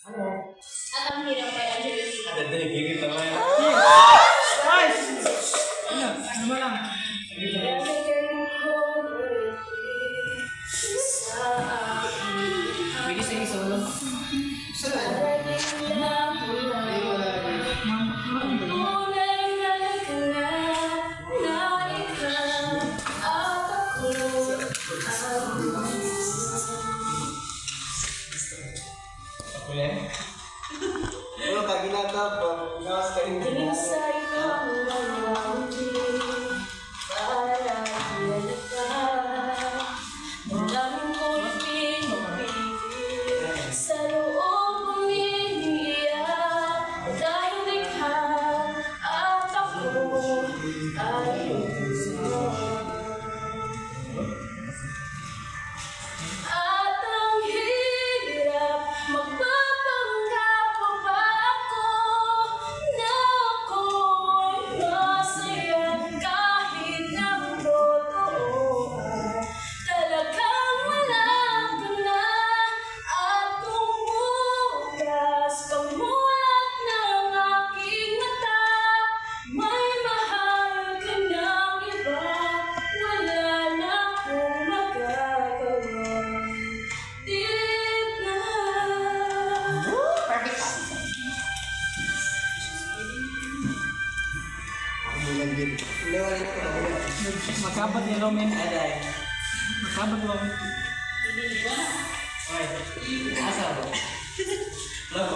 At ang hirap kay Angelina. Ganda yung gigit naman. Nice! Ano ba lang? Pwede sa solo. Ako yan. Ano ka ginata po? Gawas ka rin Sa loob umiiyak dahil ikaw at ako ay at ang hirap magpapanggap pa ba ako na ako'y masaya kahit ng totoo talagang wala ka na at bumukas pamulat ng aking mata may mahal ka ng iba wala na akong magagawa di na. Bulan din. Lewan ito na bulan. Magkabat ni Roman. Aday. Magkabat Roman. Ay. Asa ba? Labo.